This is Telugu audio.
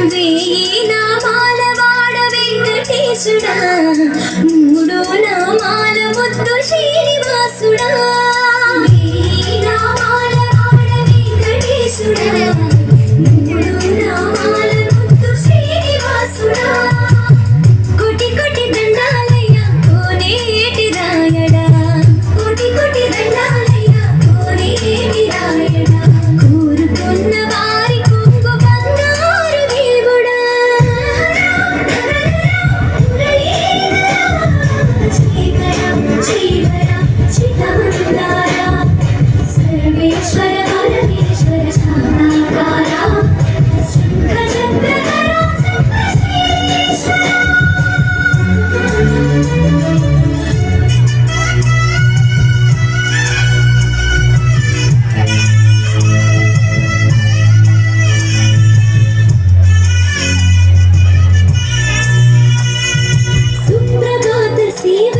వేయి నామాల వాడ వెంకటేశుడా మూడు నామాల ముద్దు శ్రీనివాసుడా వేయి నామాల వాడ వెంకటేశుడా మూడు నామాల ముద్దు శ్రీనివాసుడా కోటి కోటి దండాలయ్య కోనేటి రాయడా కోటి కోటి దండాలయ్య కోనేటి రాయడా కోరుకున్న వారి కొంగు బంగారు దేవుడా సర్వేశ్వర పరమేశ్వర శాంతాకార శంఖ చక్రధర సంపశ్రీశ్వర సుప్రభాత శివ